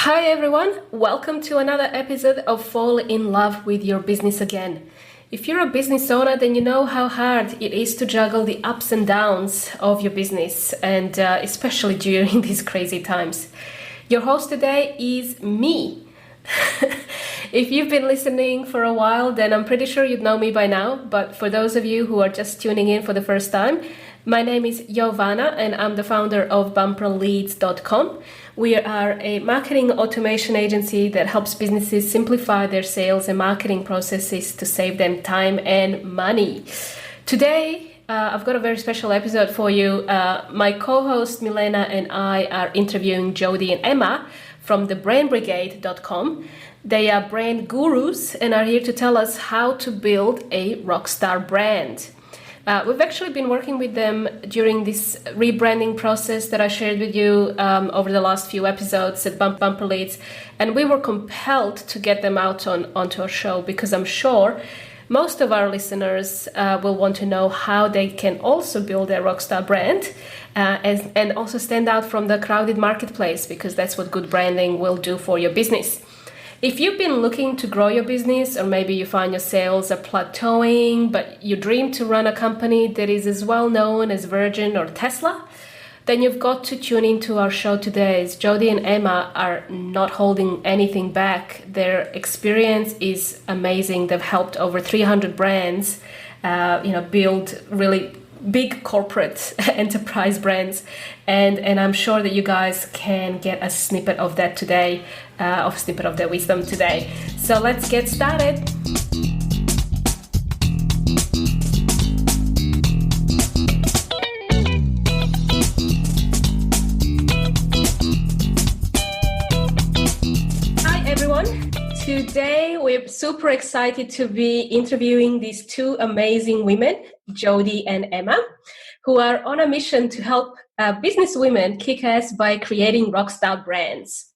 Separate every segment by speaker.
Speaker 1: Hi everyone, welcome to another episode of Fall in Love with Your Business Again. If you're a business owner, then you know how hard it is to juggle the ups and downs of your business, and especially during these crazy times. Your host today is me. If you've been listening for a while, then I'm pretty sure you'd know me by now, but for those of you who are just tuning in for the first time, my name is Jovana and I'm the founder of bumperleads.com. We are a marketing automation agency that helps businesses simplify their sales and marketing processes to save them time and money. Today, I've got a very special episode for you. My co-host Milena and I are interviewing Jody and Emma from the brandbrigade.com. They are brand gurus and are here to tell us how to build a Rockstar brand. We've actually been working with them during this rebranding process that I shared with you over the last few episodes at Bumper Leads, and we were compelled to get them out onto our show because I'm sure most of our listeners will want to know how they can also build a Rockstar brand and also stand out from the crowded marketplace, because that's what good branding will do for your business. If you've been looking to grow your business, or maybe you find your sales are plateauing, but you dream to run a company that is as well known as Virgin or Tesla, then you've got to tune into our show today, as Jody and Emma are not holding anything back. Their experience is amazing. They've helped over 300 brands, build really big corporate enterprise brands, and I'm sure that you guys can get a snippet of that today, a snippet of their wisdom today. So let's get started. Hi everyone. Today we're super excited to be interviewing these two amazing women, Jody and Emma, who are on a mission to help business women kick ass by creating rockstar brands.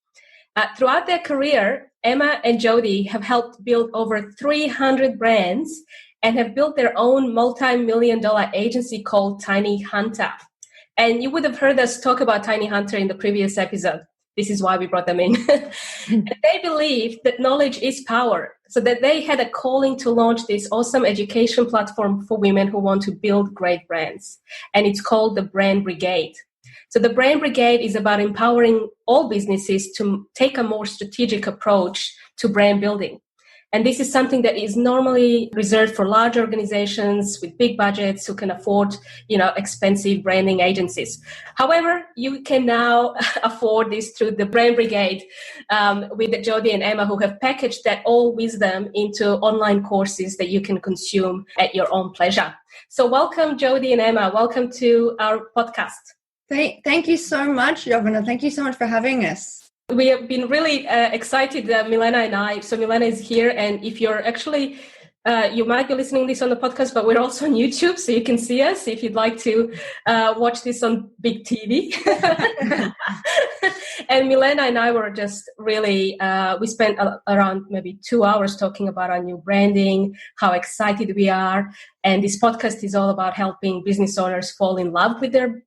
Speaker 1: Throughout their career, Emma and Jody have helped build over 300 brands and have built their own multi-million-dollar agency called Tiny Hunter. And you would have heard us talk about Tiny Hunter in the previous episode. This is why we brought them in. And they believe that knowledge is power, so that they had a calling to launch this awesome education platform for women who want to build great brands. And it's called the Brand Brigade. So the Brand Brigade is about empowering all businesses to take a more strategic approach to brand building. And this is something that is normally reserved for large organizations with big budgets who can afford, expensive branding agencies. However, you can now afford this through the Brand Brigade with Jody and Emma, who have packaged that all wisdom into online courses that you can consume at your own pleasure. So welcome, Jody and Emma. Welcome to our podcast.
Speaker 2: Thank you so much, Jovana. Thank you so much for having us.
Speaker 1: We have been really excited, Milena and I. So Milena is here, and if you're actually, you might be listening to this on the podcast, but we're also on YouTube, so you can see us if you'd like to watch this on big TV. And Milena and I were just really, we spent around maybe 2 hours talking about our new branding, how excited we are. And this podcast is all about helping business owners fall in love with their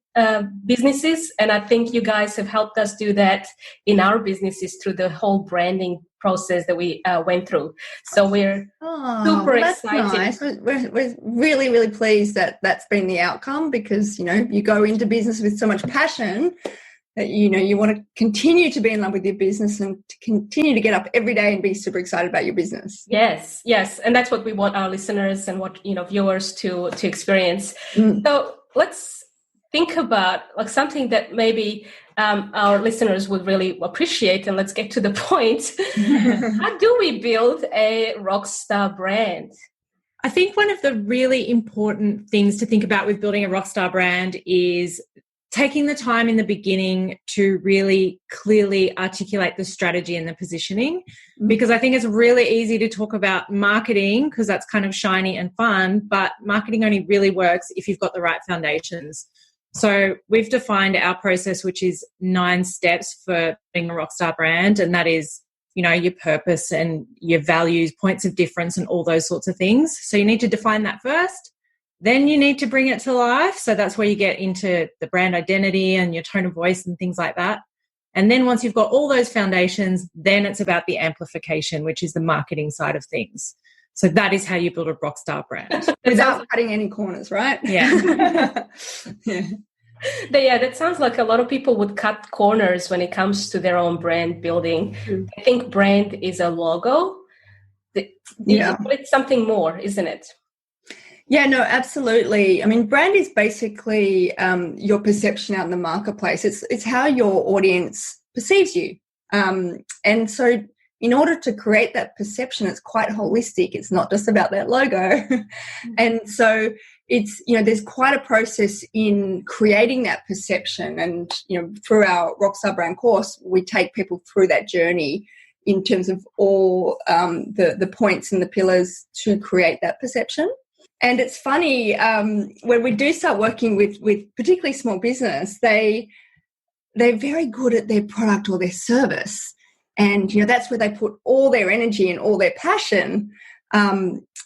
Speaker 1: businesses, and I think you guys have helped us do that in our businesses through the whole branding process that we went through. So we're super excited.
Speaker 2: Nice. We're really, really pleased that that's been the outcome, because you go into business with so much passion that you want to continue to be in love with your business and to continue to get up every day and be super excited about your business.
Speaker 1: Yes, and that's what we want our listeners and what viewers to experience. So let's think about something that maybe our listeners would really appreciate, and let's get to the point. How do we build a rockstar brand?
Speaker 3: I think one of the really important things to think about with building a rockstar brand is taking the time in the beginning to really clearly articulate the strategy and the positioning, because I think it's really easy to talk about marketing because that's kind of shiny and fun, but marketing only really works if you've got the right foundations. So we've defined our process, which is 9 steps for being a rockstar brand. And that is, your purpose and your values, points of difference, and all those sorts of things. So you need to define that first. Then you need to bring it to life. So that's where you get into the brand identity and your tone of voice and things like that. And then once you've got all those foundations, then it's about the amplification, which is the marketing side of things. So that is how you build a rockstar brand.
Speaker 2: Without cutting any corners, right?
Speaker 3: Yeah.
Speaker 1: Yeah, that sounds like a lot of people would cut corners when it comes to their own brand building. I think brand is a logo. It's something more, isn't it?
Speaker 2: Yeah, no, absolutely. I mean, brand is basically your perception out in the marketplace. It's how your audience perceives you. And so in order to create that perception, it's quite holistic. It's not just about that logo. And so it's, there's quite a process in creating that perception. And, through our Rockstar brand course, we take people through that journey in terms of all the points and the pillars to create that perception. And it's funny, when we do start working with particularly small business, they're very good at their product or their service. And, that's where they put all their energy and all their passion.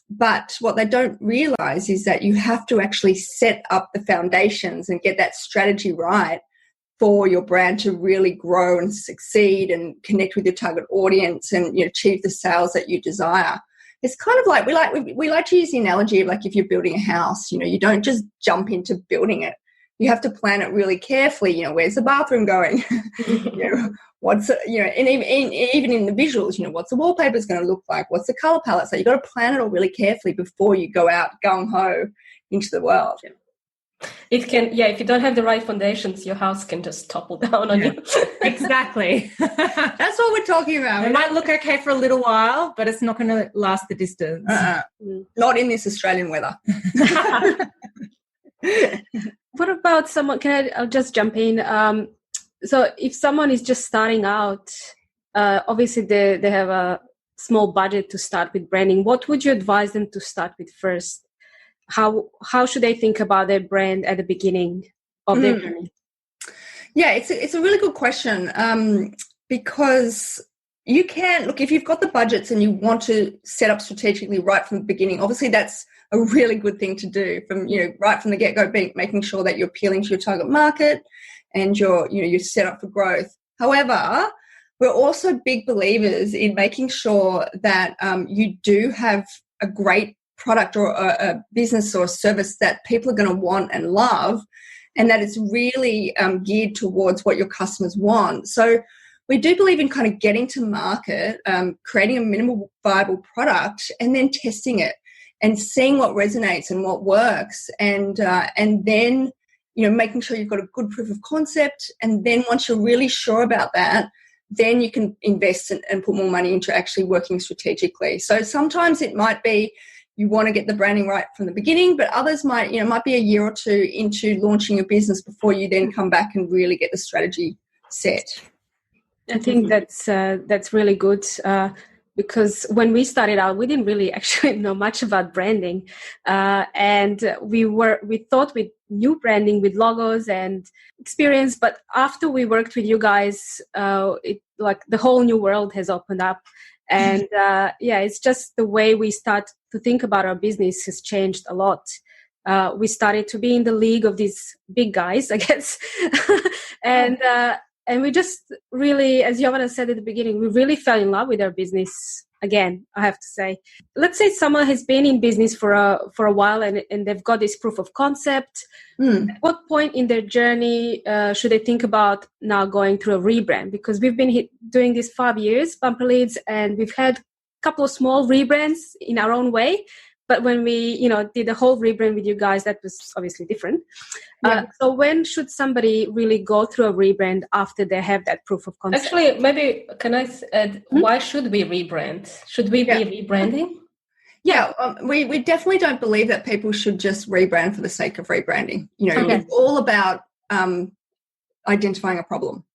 Speaker 2: But what they don't realize is that you have to actually set up the foundations and get that strategy right for your brand to really grow and succeed and connect with your target audience and achieve the sales that you desire. It's kind of like we like to use the analogy of like if you're building a house, you don't just jump into building it. You have to plan it really carefully. Where's the bathroom going? What's and even in the visuals, what's the wallpaper is going to look like? What's the color palette? So you've got to plan it all really carefully before you go out gung ho into the world.
Speaker 1: It can, if you don't have the right foundations, your house can just topple down on you.
Speaker 3: Exactly.
Speaker 2: That's what we're talking about.
Speaker 3: It might look okay for a little while, but it's not going to last the distance.
Speaker 2: Not in this Australian weather.
Speaker 4: What about someone? I'll just jump in. So if someone is just starting out, obviously they have a small budget to start with branding. What would you advise them to start with first? How should they think about their brand at the beginning of their journey?
Speaker 2: Yeah, it's a really good question, because you can look, if you've got the budgets and you want to set up strategically right from the beginning. Obviously, that's a really good thing to do from right from the get-go, making sure that you're appealing to your target market and you're set up for growth. However, we're also big believers in making sure that you do have a great product or a business or a service that people are going to want and love, and that it's really geared towards what your customers want. So we do believe in kind of getting to market, creating a minimal viable product, and then testing it and seeing what resonates and what works, and then making sure you've got a good proof of concept. And then once you're really sure about that, then you can invest and put more money into actually working strategically. So sometimes it might be you want to get the branding right from the beginning, but others might be a year or two into launching your business before you then come back and really get the strategy set.
Speaker 4: I think that's really good, because when we started out, we didn't really actually know much about branding, and we thought we knew branding with logos and experience, but after we worked with you guys, the whole new world has opened up. And it's just the way we start to think about our business has changed a lot. We started to be in the league of these big guys, I guess. And we just really, as Jovana said at the beginning, we really fell in love with our business again, I have to say. Let's say someone has been in business for a while and they've got this proof of concept. At what point in their journey should they think about now going through a rebrand? Because we've been doing this 5 years, Bumper Leads, and we've had a couple of small rebrands in our own way. But when we, did the whole rebrand with you guys, that was obviously different. So when should somebody really go through a rebrand after they have that proof of concept?
Speaker 1: Actually, maybe can I add, why should we rebrand? Should we be rebranding?
Speaker 2: Yeah, we definitely don't believe that people should just rebrand for the sake of rebranding. It's all about identifying a problem.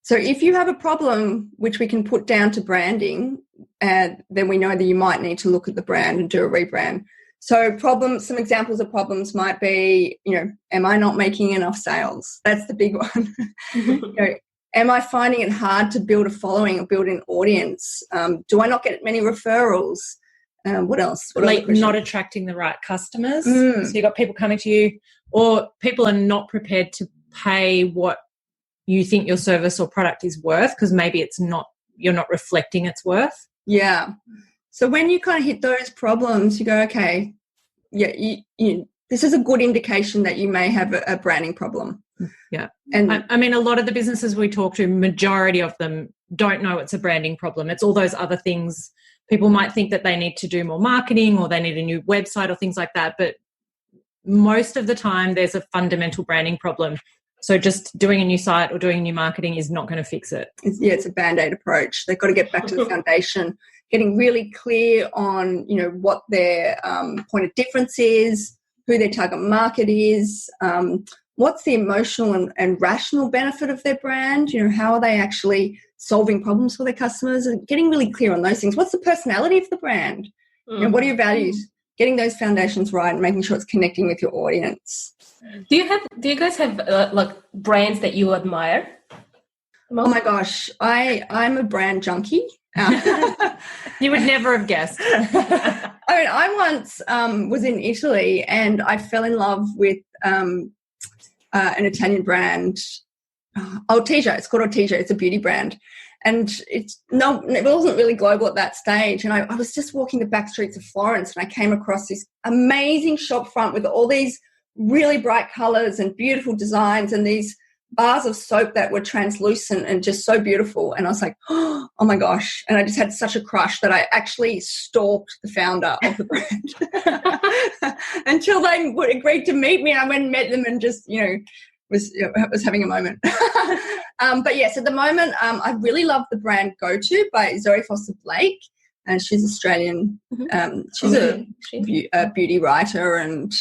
Speaker 2: So if you have a problem which we can put down to branding, then we know that you might need to look at the brand and do a rebrand. So some examples of problems might be, am I not making enough sales? That's the big one. Am I finding it hard to build a following or build an audience? Do I not get many referrals? What else?
Speaker 3: Not attracting the right customers. So you've got people coming to you, or people are not prepared to pay what you think your service or product is worth, because maybe you're not reflecting its worth.
Speaker 2: Yeah. So when you kind of hit those problems, you go, okay, yeah, this is a good indication that you may have a branding problem.
Speaker 3: Yeah.
Speaker 2: And
Speaker 3: I mean, a lot of the businesses we talk to, majority of them don't know it's a branding problem. It's all those other things. People might think that they need to do more marketing or they need a new website or things like that. But most of the time there's a fundamental branding problem. So just doing a new site or doing new marketing is not going to fix it.
Speaker 2: It's a Band-Aid approach. They've got to get back to the foundation, getting really clear on, what their point of difference is, who their target market is, what's the emotional and rational benefit of their brand, how are they actually solving problems for their customers, and getting really clear on those things. What's the personality of the brand? What are your values? Getting those foundations right and making sure it's connecting with your audience.
Speaker 1: Do you guys have like brands that you admire?
Speaker 2: Oh my gosh, I'm a brand junkie.
Speaker 3: You would never have guessed.
Speaker 2: I mean, I once was in Italy and I fell in love with an Italian brand, Ortigia. It's called Ortigia. It's a beauty brand. And it wasn't really global at that stage. And I was just walking the back streets of Florence and I came across this amazing shop front with all these really bright colours and beautiful designs and these bars of soap that were translucent and just so beautiful. And I was like, oh my gosh. And I just had such a crush that I actually stalked the founder of the brand until they agreed to meet me. And I went and met them and just, was having a moment. But yes, at the moment, I really love the brand Go To by Zoe Foster Blake. And she's Australian. She's a beauty writer and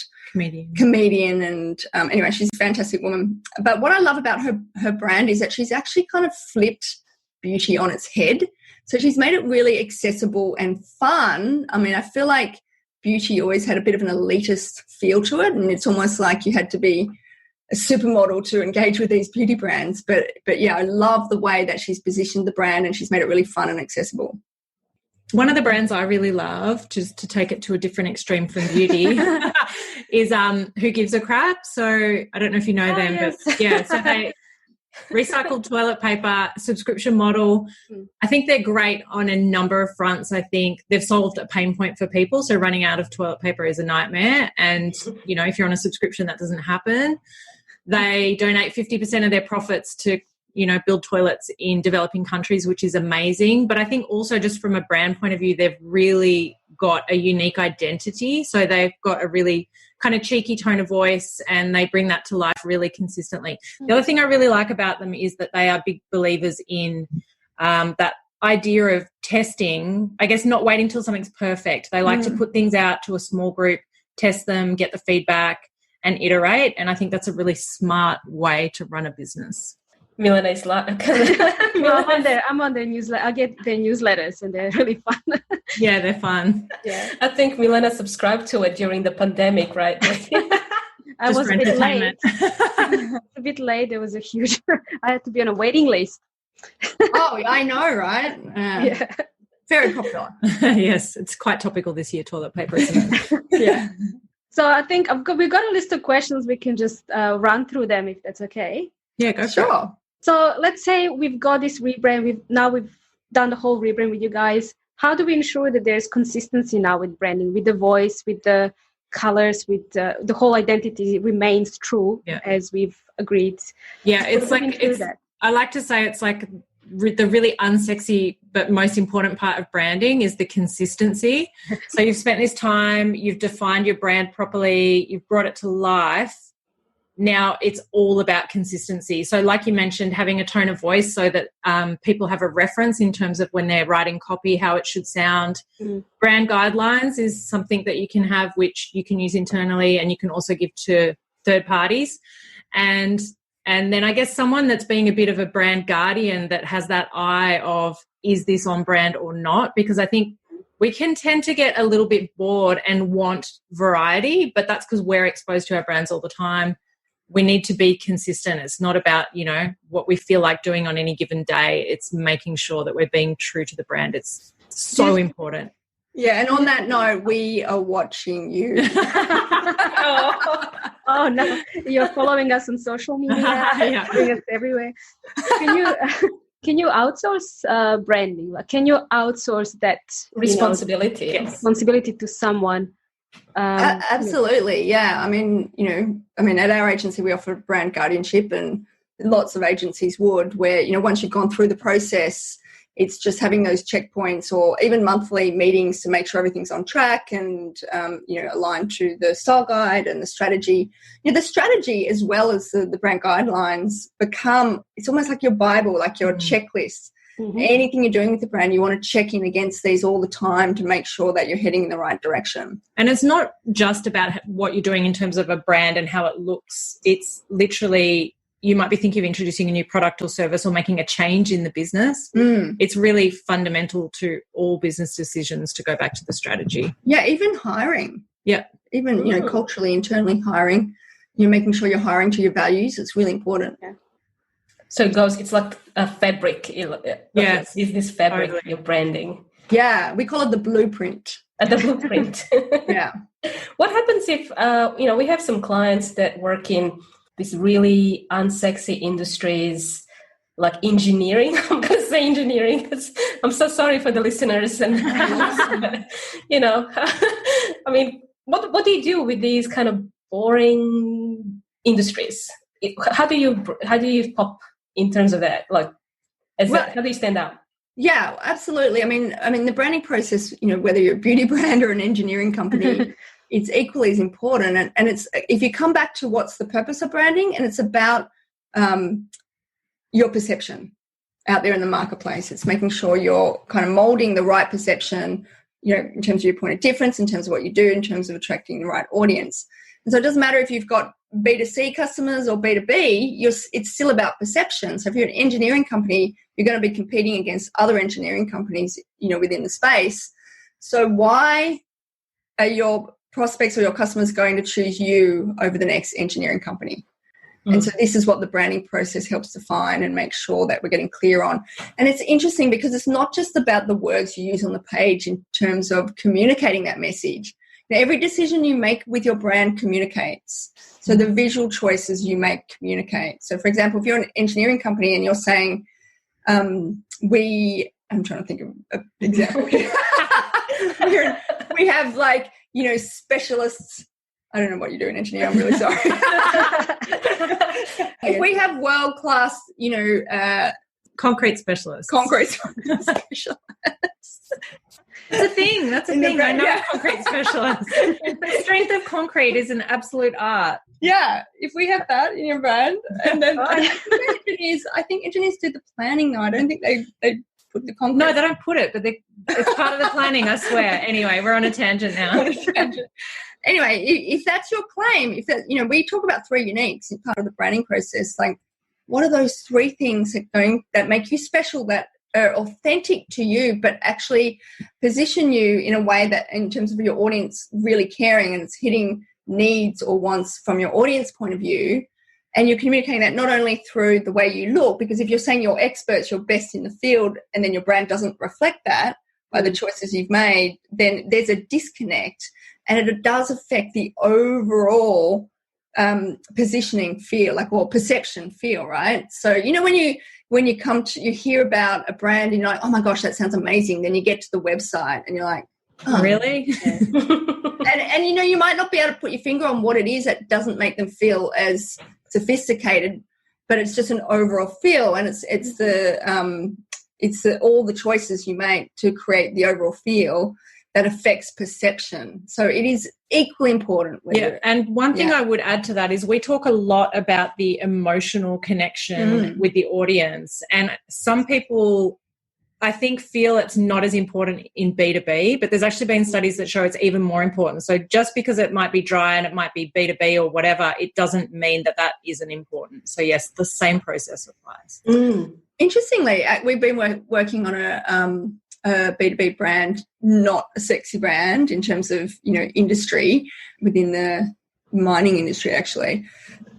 Speaker 2: comedian, and anyway, she's a fantastic woman. But what I love about her brand is that she's actually kind of flipped beauty on its head. So she's made it really accessible and fun. I mean, I feel like beauty always had a bit of an elitist feel to it, and it's almost like you had to be a supermodel to engage with these beauty brands. But yeah, I love the way that she's positioned the brand and she's made it really fun and accessible.
Speaker 3: One of the brands I really love, just to take it to a different extreme from beauty, is Who Gives a Crap. So I don't know if you know them, yes. But yeah, so they recycled toilet paper, subscription model. I think they're great on a number of fronts. I think they've solved a pain point for people. So running out of toilet paper is a nightmare. And, if you're on a subscription, that doesn't happen. They donate 50% of their profits to build toilets in developing countries, which is amazing. But I think also just from a brand point of view, they've really got a unique identity. So they've got a really kind of cheeky tone of voice and they bring that to life really consistently. The other thing I really like about them is that they are big believers in that idea of testing, I guess not waiting till something's perfect. They like to put things out to a small group, test them, get the feedback and iterate. And I think that's a really smart way to run a business.
Speaker 1: Milena is like,
Speaker 4: I'm on their newsletter. I get their newsletters and they're really fun.
Speaker 3: Yeah, they're fun.
Speaker 1: Yeah, I think Milena subscribed to it during the pandemic, right?
Speaker 4: I was a bit late. A bit late. There was a huge. I had to be on a waiting list.
Speaker 2: Oh, I know, right?
Speaker 4: Yeah,
Speaker 2: very popular.
Speaker 3: Yes, it's quite topical this year. Toilet paper, isn't it?
Speaker 4: Yeah. So I think we've got a list of questions. We can just run through them if that's okay.
Speaker 3: Yeah, go for it.
Speaker 4: So let's say we've got this rebrand. We've done the whole rebrand with you guys. How do we ensure that there's consistency now with branding, with the voice, with the colors, with the whole identity remains true as we've agreed?
Speaker 3: Yeah, I like to say it's like the really unsexy but most important part of branding is the consistency. So you've spent this time, you've defined your brand properly, you've brought it to life. Now it's all about consistency. So like you mentioned, having a tone of voice so that people have a reference in terms of when they're writing copy, how it should sound. Brand guidelines is something that you can have, which you can use internally and you can also give to third parties. And then I guess someone that's being a bit of a brand guardian that has that eye of, is this on brand or not? Because I think we can tend to get a little bit bored and want variety, but that's because we're exposed to our brands all the time. We need to be consistent. It's not about, what we feel like doing on any given day. It's making sure that we're being true to the brand. It's so important.
Speaker 2: Yeah, and on that note, we are watching you.
Speaker 4: Oh no, you're following us on social media,
Speaker 3: Yeah.
Speaker 4: following us everywhere. Can you can you outsource branding? Like, can you outsource that
Speaker 1: Responsibility. Yes.
Speaker 4: responsibility to someone?
Speaker 2: Absolutely, yeah. I mean, at our agency we offer brand guardianship, and lots of agencies would, where, once you've gone through the process, it's just having those checkpoints or even monthly meetings to make sure everything's on track and, aligned to the style guide and the strategy. The strategy as well as the brand guidelines it's almost like your Bible, like your checklist. Mm-hmm. Anything you're doing with the brand, you want to check in against these all the time to make sure that you're heading in the right direction.
Speaker 3: And it's not just about what you're doing in terms of a brand and how it looks. It's literally, you might be thinking of introducing a new product or service or making a change in the business. It's really fundamental to all business decisions to go back to the strategy.
Speaker 2: Yeah, even hiring.
Speaker 3: Yeah.
Speaker 2: Even, culturally, internally hiring. You're making sure you're hiring to your values. It's really important.
Speaker 4: Yeah.
Speaker 1: So it's like a fabric.
Speaker 3: Yes.
Speaker 1: Business fabric,
Speaker 3: Totally.
Speaker 1: your branding.
Speaker 2: Yeah, we call it the blueprint.
Speaker 1: The blueprint.
Speaker 2: Yeah.
Speaker 1: What happens if, we have some clients that work in these really unsexy industries like engineering? I'm going to say engineering because I'm so sorry for the listeners. And, but, I mean, what do you do with these kind of boring industries? How do you pop in terms of that? Like, how do you stand out?
Speaker 2: Yeah, absolutely. I mean, the branding process, whether you're a beauty brand or an engineering company, it's equally as important. And it's, if you come back to what's the purpose of branding, and it's about your perception out there in the marketplace. It's making sure you're kind of molding the right perception, in terms of your point of difference, in terms of what you do, in terms of attracting the right audience. And so it doesn't matter if you've got B2C customers or B2B, it's still about perception. So if you're an engineering company, you're going to be competing against other engineering companies, within the space. So why are your prospects or your customers going to choose you over the next engineering company? And so this is what the branding process helps define and make sure that we're getting clear on. And it's interesting because it's not just about the words you use on the page in terms of communicating that message. Now, every decision you make with your brand communicates. So the visual choices you make communicate. So, for example, if you're an engineering company and you're saying, I'm trying to think of an example. We have specialists. I don't know what you do in engineering. I'm really sorry. If we have world-class,
Speaker 3: concrete specialists.
Speaker 2: Concrete specialists.
Speaker 3: That's a thing. That's a thing. I know concrete specialists. The strength of concrete is an absolute art.
Speaker 2: Yeah, if we have that in your brand, and then I think engineers do the planning though. I don't think they put the concrete.
Speaker 3: No, they don't put it, but it's part of the planning, I swear. Anyway, we're on a tangent now.
Speaker 2: Anyway, if that's your claim, we talk about 3 uniques in part of the branding process. Like, what are those 3 things that make you special, that are authentic to you, but actually position you in a way that, in terms of your audience, really caring, and it's hitting needs or wants from your audience point of view. And you're communicating that not only through the way you look, because if you're saying you're experts, you're best in the field, and then your brand doesn't reflect that by the choices you've made, then there's a disconnect, and it does affect the overall positioning feel, or perception feel, right? So, when you hear about a brand and you're like, oh my gosh, that sounds amazing. Then you get to the website and you're like, oh,
Speaker 3: really?
Speaker 2: and you might not be able to put your finger on what it is that doesn't make them feel as sophisticated, but it's just an overall feel, and it's all the choices you make to create the overall feel that affects perception. So it is equally important.
Speaker 3: And one thing I would add to that is we talk a lot about the emotional connection with the audience, and some people, I think, feel it's not as important in B2B, but there's actually been studies that show it's even more important. So just because it might be dry and it might be B2B or whatever, it doesn't mean that isn't important. So yes, the same process applies.
Speaker 2: Interestingly, we've been working on a B2B brand, not a sexy brand in terms of, industry, within the mining industry actually.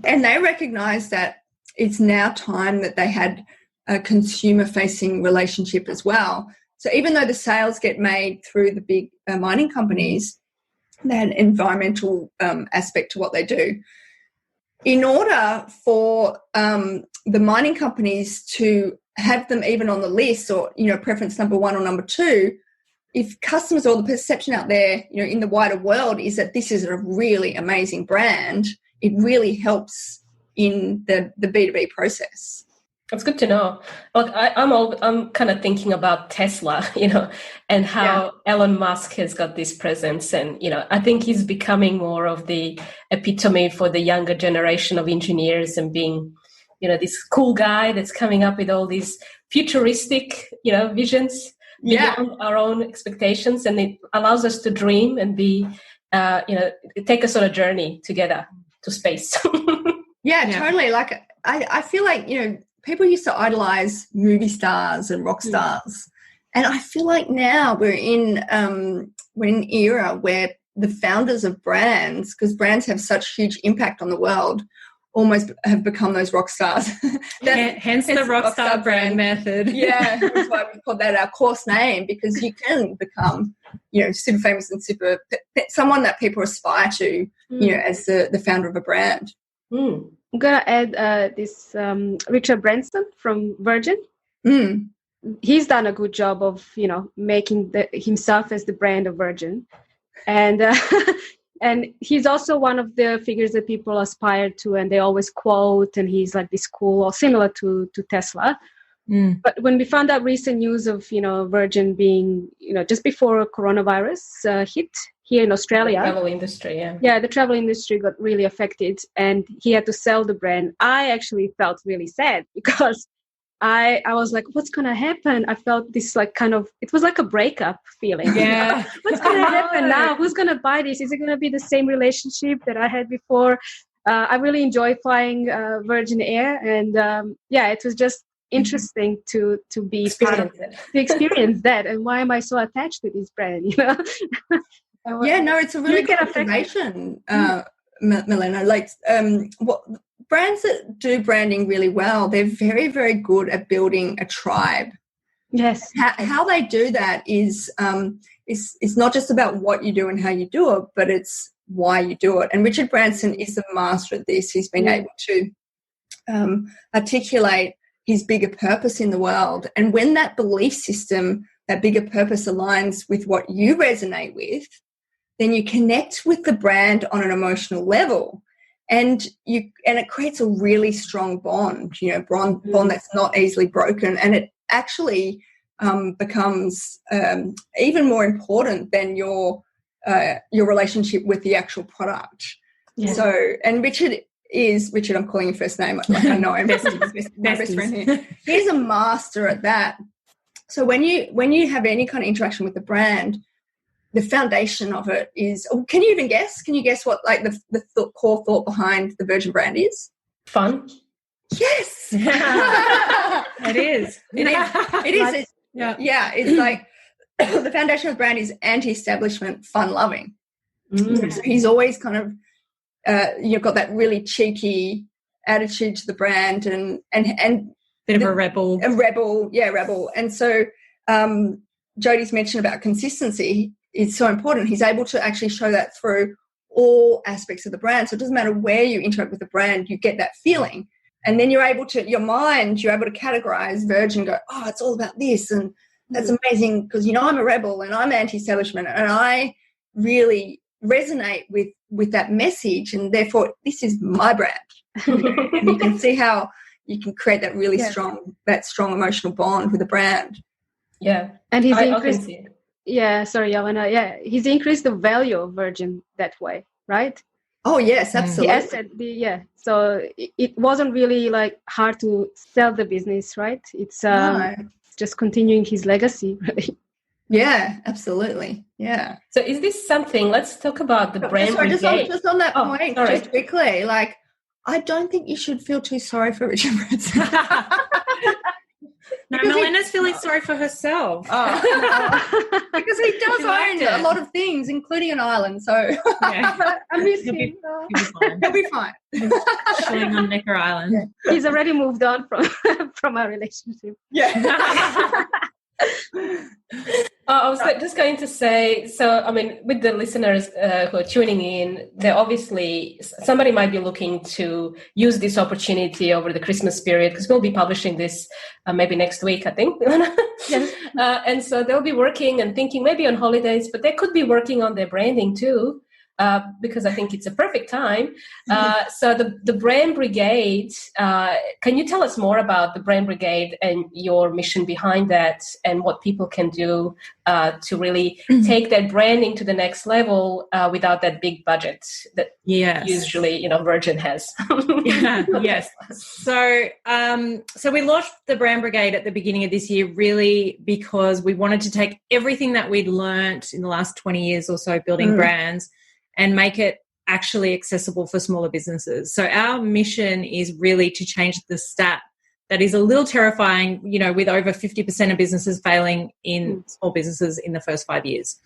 Speaker 2: And they recognized that it's now time that they had a consumer-facing relationship as well. So even though the sales get made through the big mining companies, they had an environmental aspect to what they do. in order for the mining companies to have them even on the list, or preference number 1 or number 2, if customers, or the perception out there in the wider world is that this is a really amazing brand, it really helps in the B2B process.
Speaker 1: That's good to know. Look, I'm kind of thinking about Tesla, and how Elon Musk has got this presence, and I think he's becoming more of the epitome for the younger generation of engineers, and being, this cool guy that's coming up with all these futuristic, visions beyond our own expectations, and it allows us to dream and be, take us on a journey together to space.
Speaker 2: Totally. Like I feel like people used to idolize movie stars and rock stars. And I feel like now we're in an era where the founders of brands, because brands have such huge impact on the world, almost have become those rock stars.
Speaker 3: Hence the Rockstar brand method.
Speaker 2: Yeah, that's why we call that our course name, because you can become, super famous and someone that people aspire to, as the founder of a brand.
Speaker 4: I'm going to add this Richard Branson from Virgin. He's done a good job of, making himself as the brand of Virgin. And and he's also one of the figures that people aspire to, and they always quote, and he's like this cool, or similar to Tesla. But when we found out recent news of, Virgin being, just before coronavirus hit here in Australia.
Speaker 1: The travel industry,
Speaker 4: the travel industry got really affected, and he had to sell the brand. I actually felt really sad, because I was like, what's going to happen? I felt this it was like a breakup feeling.
Speaker 3: Yeah.
Speaker 4: What's going to happen now? Who's going to buy this? Is it going to be the same relationship that I had before? I really enjoy flying Virgin Air, and it was just interesting to be part of it, to experience that. And why am I so attached to this brand?
Speaker 2: It's a really good observation, Milena. Like, what brands that do branding really well, they're very, very good at building a tribe.
Speaker 4: Yes.
Speaker 2: How they do that is not just about what you do and how you do it, but it's why you do it. And Richard Branson is the master at this. He's been able to articulate his bigger purpose in the world. And when that belief system, that bigger purpose, aligns with what you resonate with, then you connect with the brand on an emotional level, and it creates a really strong bond, bond that's not easily broken, and it actually becomes even more important than your relationship with the actual product. Yeah. So, and Richard, I'm calling him first name, like I know him, my best friend here. He's a master at that. So when you have any kind of interaction with the brand, the foundation of it is, can you even guess? Can you guess what the core thought behind the Virgin brand is?
Speaker 1: Fun.
Speaker 2: Yes.
Speaker 3: It is.
Speaker 2: It is. It's like the foundation of the brand is anti-establishment, fun-loving. So he's always kind of, you've got that really cheeky attitude to the brand, and
Speaker 3: bit of a rebel.
Speaker 2: Rebel. And so Jodie's mention about consistency is so important. He's able to actually show that through all aspects of the brand. So it doesn't matter where you interact with the brand, you get that feeling. And then you're able to categorize Virgin, go, oh, it's all about this. And that's amazing, because, I'm a rebel and I'm anti-establishment, and I really resonate with that message, and therefore this is my brand. And you can see how you can create that really strong emotional bond with a brand.
Speaker 1: Yeah.
Speaker 4: And he's increased. Yeah, sorry, Yelena. Yeah, he's increased the value of Virgin that way, right?
Speaker 2: Oh yes, absolutely.
Speaker 4: So it wasn't really hard to sell the business, right? It's just continuing his legacy, really.
Speaker 2: Yeah, absolutely. Yeah.
Speaker 1: So is this something? Let's talk about the Brand Brigade.
Speaker 2: Just on that point, just quickly, I don't think you should feel too sorry for Richard Branson.
Speaker 3: No, Melena's feeling sorry for herself.
Speaker 2: Because he does own a lot of things, including an island. So
Speaker 4: I miss him.
Speaker 2: He'll be fine.
Speaker 3: Chilling on Necker Island.
Speaker 4: Yeah. He's already moved on from our relationship.
Speaker 2: Yeah.
Speaker 1: I was just going to say, so, I mean, with the listeners who are tuning in, they're obviously, somebody might be looking to use this opportunity over the Christmas period, because we'll be publishing this maybe next week, I think.
Speaker 4: Yes.
Speaker 1: And so they'll be working and thinking maybe on holidays, but they could be working on their branding too. Because I think it's a perfect time. So the Brand Brigade, can you tell us more about the Brand Brigade and your mission behind that, and what people can do to really take that branding to the next level without that big budget that usually, Virgin has?
Speaker 3: Yes. So we launched the Brand Brigade at the beginning of this year really because we wanted to take everything that we'd learnt in the last 20 years or so building brands and make it actually accessible for smaller businesses. So our mission is really to change the stat that is a little terrifying, with over 50% of businesses failing in small businesses in the first 5 years.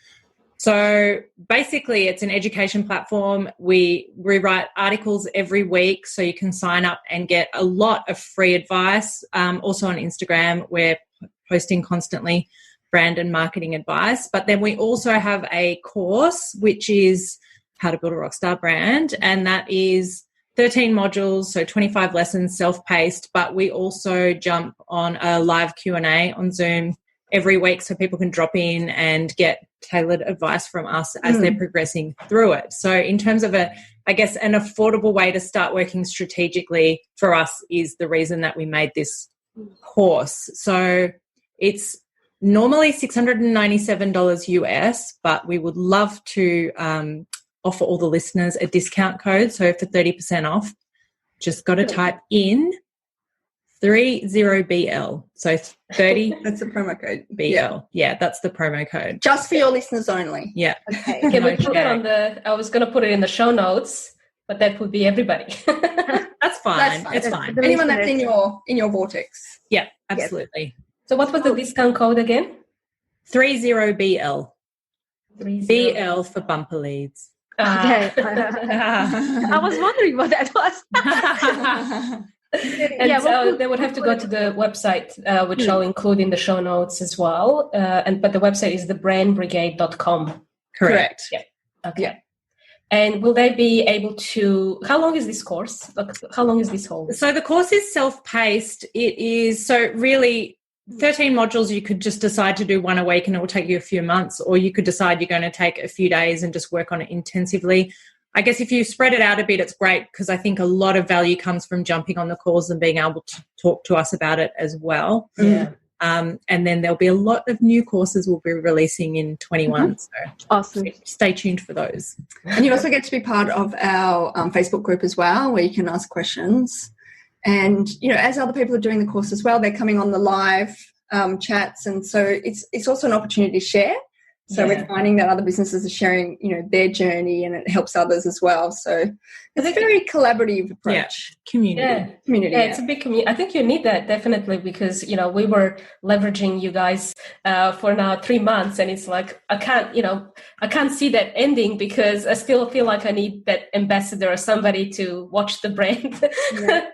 Speaker 3: So basically it's an education platform. We write articles every week so you can sign up and get a lot of free advice. Also on Instagram, we're posting constantly brand and marketing advice. But then we also have a course which is how to build a rockstar brand, and that is 13 modules, so 25 lessons, self-paced, but we also jump on a live Q&A on Zoom every week so people can drop in and get tailored advice from us as they're progressing through it. So in terms of an affordable way to start working strategically for us is the reason that we made this course. So it's normally $697 US, but we would love to offer all the listeners a discount code. So for 30% off, just got to type in 30BL. So 30.
Speaker 2: That's the promo code.
Speaker 3: BL. Yeah, that's the promo code.
Speaker 2: Just for your listeners only.
Speaker 3: Yeah.
Speaker 2: Okay.
Speaker 1: Can we put it on I was going to put it in the show notes, but that would be everybody.
Speaker 3: That's fine. It's fine.
Speaker 2: Anyone that's in your vortex.
Speaker 3: Yeah, absolutely.
Speaker 1: So what was the discount code again?
Speaker 3: 30BL.
Speaker 1: 30.
Speaker 3: BL for bumper leads.
Speaker 4: Okay. I was wondering what that was.
Speaker 1: And they would have to go to the website, which I'll include in the show notes as well. But the website is thebrandbrigade.com.
Speaker 3: Correct.
Speaker 1: Yeah. Okay. Yeah. And will they be able to? How long is this course? How long is this whole?
Speaker 3: So the course is self-paced. It is really 13 modules. You could just decide to do one a week and it will take you a few months, or you could decide you're going to take a few days and just work on it intensively. I guess if you spread it out a bit, it's great because I think a lot of value comes from jumping on the calls and being able to talk to us about it as well.
Speaker 1: Yeah.
Speaker 3: And then there'll be a lot of new courses we'll be releasing in 21. So
Speaker 4: awesome.
Speaker 3: Stay tuned for those.
Speaker 2: And you also get to be part of our Facebook group as well, where you can ask questions. And, as other people are doing the course as well, they're coming on the live chats. And so it's also an opportunity to share. So we're finding that other businesses are sharing, their journey, and it helps others as well. So it's a very collaborative approach.
Speaker 3: Yeah. Community.
Speaker 1: Yeah, it's a big community. I think you need that definitely because, we were leveraging you guys for now 3 months, and it's like, I can't see that ending because I still feel like I need that ambassador or somebody to watch the brand,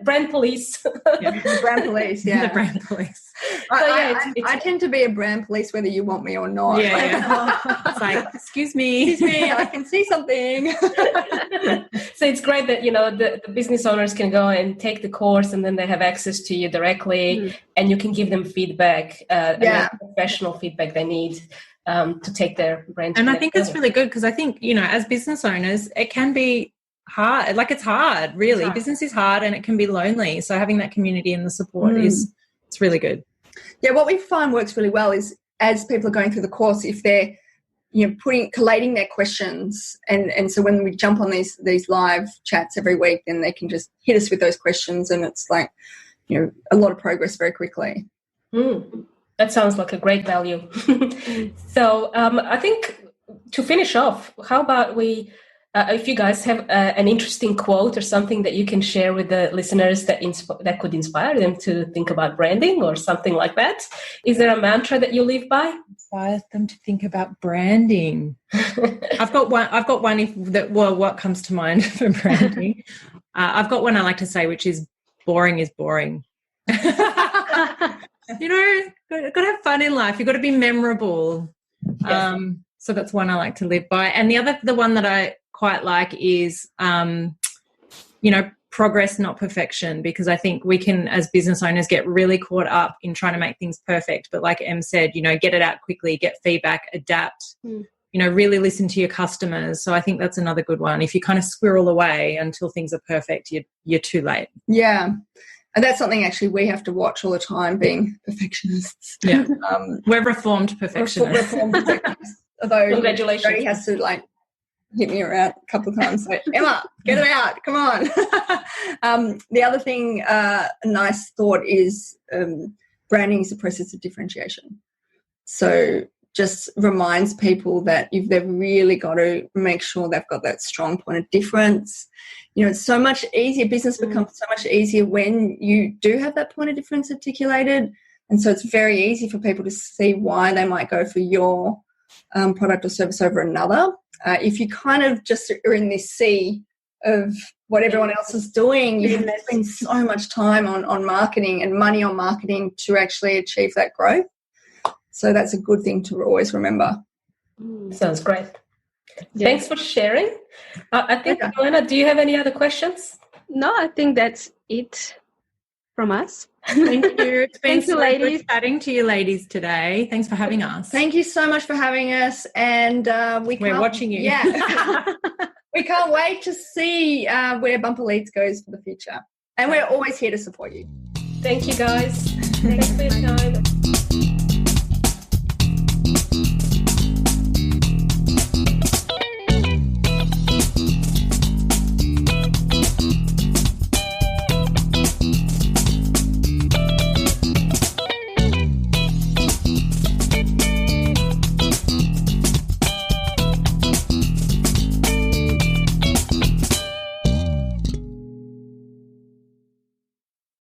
Speaker 1: brand police.
Speaker 2: The brand police,
Speaker 3: The brand police.
Speaker 2: I tend to be a brand police whether you want me or not.
Speaker 3: Yeah. It's like, excuse me,
Speaker 2: I can see something.
Speaker 1: So it's great that, the business owners can go and take the course, and then they have access to you directly, and you can give them feedback, professional feedback they need to take their brand.
Speaker 3: And I think it's really good because I think, as business owners, it can be hard. Like it's hard, really. Business is hard and it can be lonely. So having that community and the support it's really good.
Speaker 2: Yeah, what we find works really well is as people are going through the course, if they're collating their questions, and so when we jump on these live chats every week, then they can just hit us with those questions, and it's like a lot of progress very quickly.
Speaker 1: That sounds like a great value. So I think to finish off, how about we if you guys have an interesting quote or something that you can share with the listeners that could inspire them to think about branding or something like that. Is there a mantra that you live by?
Speaker 3: Inspire them to think about branding. I've got one. What comes to mind for branding? I've got one I like to say, which is boring is boring. Got to have fun in life. You've got to be memorable.
Speaker 1: Yes.
Speaker 3: So that's one I like to live by. And the one that I quite like is, progress, not perfection, because I think we can, as business owners, get really caught up in trying to make things perfect. But like Em said, get it out quickly, get feedback, adapt, really listen to your customers. So I think that's another good one. If you kind of squirrel away until things are perfect, you're too late.
Speaker 2: Yeah. And that's something actually we have to watch all the time, being perfectionists.
Speaker 3: Yeah. We're reformed perfectionists.
Speaker 2: Reformed perfectionists. Although
Speaker 1: congratulations.
Speaker 2: Jody has to hit me around a couple of times. So, Emma, get it out. Come on. The other thing, a nice thought is branding is a process of differentiation. So just reminds people that they've really got to make sure they've got that strong point of difference. It's so much easier. Business becomes so much easier when you do have that point of difference articulated. And so it's very easy for people to see why they might go for your product or service over another. If you kind of just are in this sea of what everyone else is doing, you have to spend so much time on marketing and money on marketing to actually achieve that growth. So that's a good thing to always remember.
Speaker 1: Sounds great. Yeah. Thanks for sharing. I think, Joanna, do you have any other questions?
Speaker 4: No, I think that's it from us.
Speaker 3: Thank you. It's been
Speaker 4: so good
Speaker 3: chatting to you ladies today. Thanks for having us.
Speaker 2: Thank you so much for having us. And we're
Speaker 3: watching you.
Speaker 2: Yeah. We can't wait to see where Bumper Leads goes for the future. And we're always here to support you.
Speaker 1: Thank you, guys. Thanks for your time.